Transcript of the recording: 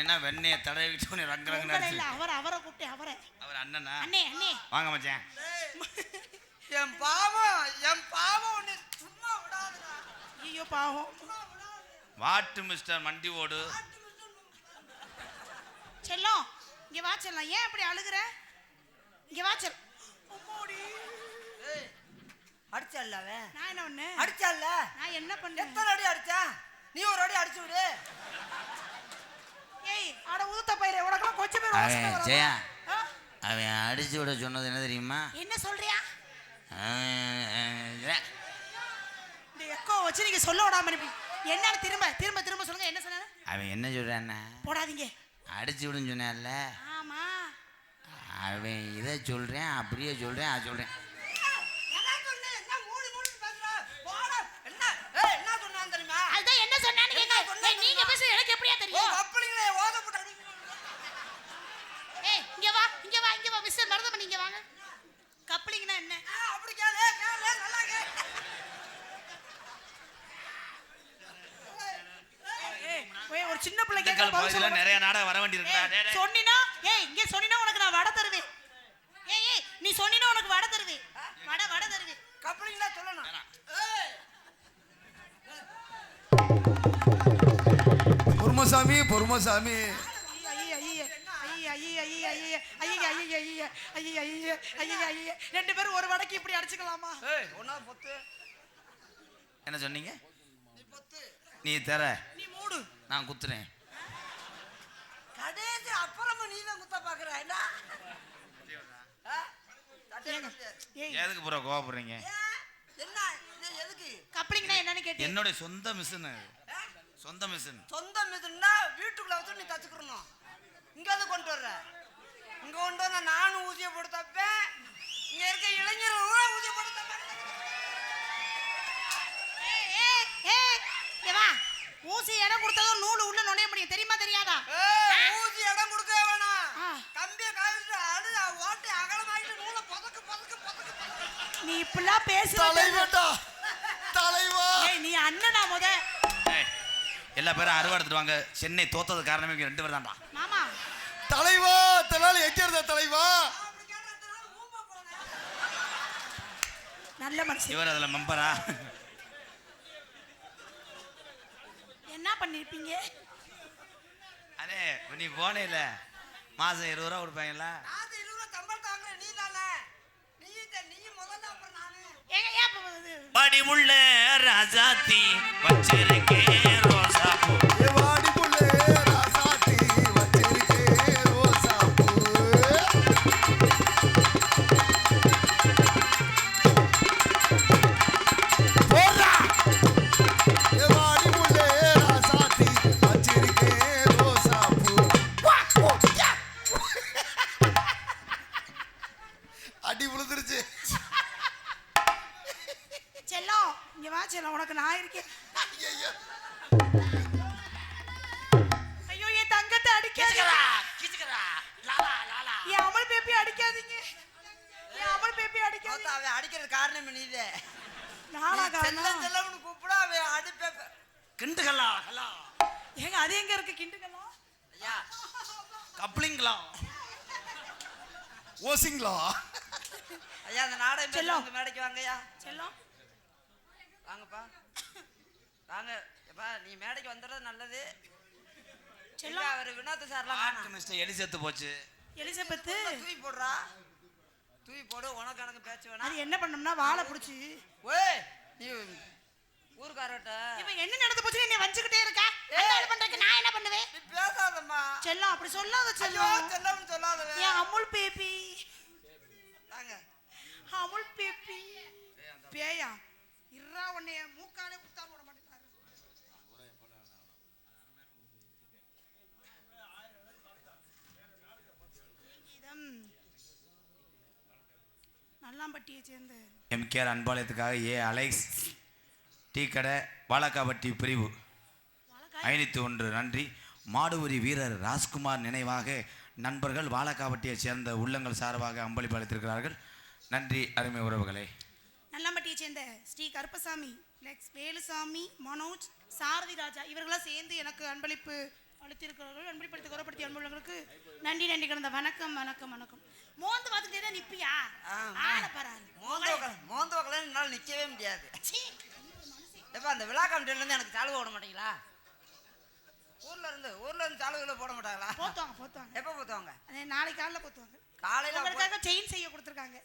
போனேன்னா வெண்ணையை தடவிட்டு உன்னை ரங்க ரங்க இல்ல அவரை கூப்பிட்டு அவர் அண்ணனா அண்ணே அண்ணே வாங்க மச்சான். என் பாவம் உன்னை சும்மா விடாதடா. ஐயோ பாவம். வாட்டு மிஸ்டர் மண்டி ஓடு. செல்லம் இங்க வா செல்லம். ஏன் இப்படி அழுகுற? இங்க வா செல்லம். அம்மாடி ஏய் அடிச்சல்ல அவன். நான் என்ன பண்ணே? அடிச்சல்ல. நான் என்ன பண்ணேன்? எத்தனை அடி அடிச்சா? நீ ஒரு அடி அடிச்சு விடு. ஏய் அட ஊத்த பைரே உனக்கு கொஞ்சம் பேர் வாசனை வர. ஜெயா அவன் அடிச்சு விட சொன்னது என்ன தெரியுமா? என்ன சொல்றியா? இந்த எக்கோ வச்சு நீங்க சொல்ல விடாம இருப்பீங்க. என்னன்னு திரும்ப சொல்லுங்க. என்ன சொன்னாரு? அவன் என்ன சொல்றான்னா போடாதீங்க அடிச்சு விடுன்னு சொன்னான்ல. ஆமா அவன் இதை சொல்றேன் அப்படியே சொல்றேன் அது சொல்றேன். அதுதான் என்ன சொன்னான்னு கேட்க. நீங்க பேச எனக்கு எப்படியா தெரியும்? கப்பலிங்களே ஓத போட்டு அடி. ஏய் இங்க வா மிஸ்டர் மருதமணி இங்க வாங்க. கப்ளிங்னா என்ன? அப்படி கேளு நல்லா கேளு. ஏய் ஒரு சின்ன பிள்ளை கேட்க பகுதியில நிறைய நாடகம் வர வேண்டியிருக்குடா. சொன்னினா இங்க சொன்னினா உனக்கு நான் வடை தருவேன். ஏய் நீ சொன்னினா உனக்கு வடை தருவேன். வடை தருவேன். கப்பலிங்களா சொல்லணும். பொறுமசாமி ரெண்டு பேரும் ஒரு வடைக்கு இப்படி அடிச்சுக்கலாமா? என்ன சொன்னீங்க? நீ தர நீ மூடு நான் குத்துறேன். கடைசி அப்புறமா நீ தான் குத்த பாக்குற. எதுக்கு பூரா கோவப்படுறீங்க? என்ன எதுக்கு? கப்ளிங்னா என்னன்னு கேட்டீங்க? என்னோட சொந்த மிஷின். சொந்த மிஷின்னா வீட்டுக்குள்ள வச்சு நீ தச்சுக்கணும். இங்க வந்து கொண்டு வர்ற. இங்க கொண்டு வந்தா நானும் ஊசியை போட்டு தப்பேன். இங்க இருக்க இளைஞர்கள் ஊசியை போட்டு தப்பேன். ஊசி இடம் கொடுத்ததும் நூல் உள்ள நுழைய முடியும். தெரியுமா தெரியாதா? ஊசி இடம் கொடுக்க வேணாம். கம்பியை காய்ச்சி அழுத ஓட்டை அகலமாயிட்டு நூலை பதக்கு. நீ இப்பெல்லாம் பேசுற தலைவா. நீ அண்ணனா முத. எல்லா பேரும் அறுவடை எடுத்துட்டு சென்னை தோத்தது காரணமே இவங்க ரெண்டு பேர் தான்டா. மாமா தலைவா தலால எச்சறத தலைவா. நல்ல மனுஷன். இவர் அதுல மெம்பரா? என்ன பண்ணிருப்பீங்க? அதே நீ போனேல மாசம் 20 ரூபா கொடுப்பாங்கல்ல. அது 20 ரூபா சம்பளம் தாங்கற நீ தானே. நீ முதல்ல அப்புறம் நானு. படி முள்ள ராஜாத்தி வச்சிருக்கேன் ரோசா பூ. வாடி புள்ளே ராசாத்தி வச்சிருக்கே ரோசா பூ. போடா. வாடி புள்ளே ராசாத்தி வச்சிருக்கே ரோசா பூ. அடி விழுந்துருச்சு. செல்லம் இங்க வா செல்லம். உனக்கு நான் இருக்கேன். ஐயோ என் தங்கத்தை அடிக்காதீங்க. என் அமல் பேப்பி அடிக்காதீங்க. அவன் அடிக்கிறது காரணம் நீதே. நானா காரணம்? செல்லம்னு கூப்பிடா அவன் அடிப்ப. கிண்டுகளா ஏங்க அது எங்க இருக்கு? கிண்டுகளா ஐயா கப்ளிங்களா ஓசிங்களா? ஐயா அந்த நாடகம் பேசுறவங்க மேடைக்கு வாங்கய்யா. செல்லம் வாங்கப்பா வாங்க. எப்பா நீ மேடைக்கு வந்துடுறது நல்லது. செல்லம் அவர் வினோத் சார்லாம் மிஸ்டர் எலி செத்து போச்சு. எலிசபெத் தூக்கி போடுறா. தூக்கி போடு. உனக்கு எனக்கு பேச்சு வேணா. அது என்ன பண்ணோம்னா வாழை பிடிச்சி ஓய் நீ ஊர்காரட்ட இவன் என்ன நடந்து போச்சு நீ வஞ்சிக்கிட்டே இருக்கா? என்ன பண்றதுக்கு நான் என்ன பண்ணுவேன்? நீ பேசாதம்மா. செல்லம் அப்படி சொல்லாத ஐயோ செல்லம். செல்லம்னு சொல்லாதவே. ஏன் அமுல் பேபி வாங்க. அமுல் பேபி பேயா இறா உன்னைய மூக்காலே குத்தா போட மாட்டேங்கிறாரு. நல்லாம்பட்டியை சேர்ந்த எம்கேஆர் அன்பாலயத்துக்காக அலெக்ஸ் டீ கடை வாழக்காவட்டி பிரிவு 501 நன்றி. மாடுபுரி வீரர் ராஜ்குமார் நினைவாக நண்பர்கள் வாழக்காவட்டியை சேர்ந்த உள்ளங்கள் சார்பாக அம்பளிப்பு அளித்திருக்கிறார்கள். நன்றி அருமை உறவுகளே. நல்லாம்பட்டியை சேர்ந்த ஸ்ரீ கருப்பசாமி, வேலுசாமி, மனோஜ், சாரதி ராஜா இவர்களாம் சேர்ந்து எனக்கு அன்பளிப்பு அழுத்திருக்கிறவர்கள் அன்பளிப்படுத்தி குறப்படுத்தி அன்புள்ளவங்களுக்கு நன்றி நன்றி கிடந்த வணக்கம் வணக்கம் வணக்கம். மோந்து பார்த்துக்கிட்டே தான் நிப்பியா? ஆளை பாராரு. மோந்து வைக்கல என்னால் நிற்கவே முடியாது. எப்ப அந்த விழா கமிட்டில இருந்து எனக்கு சாலுவை போட மாட்டீங்களா? ஊர்ல இருந்து சாலுகளை போட மாட்டாங்களா? போத்துவாங்க. எப்ப போத்துவாங்க? நாளைக்கு காலைல போத்துவாங்க. காலையில உங்களுக்காக செயின் செய்ய கொடுத்துருக்காங்க.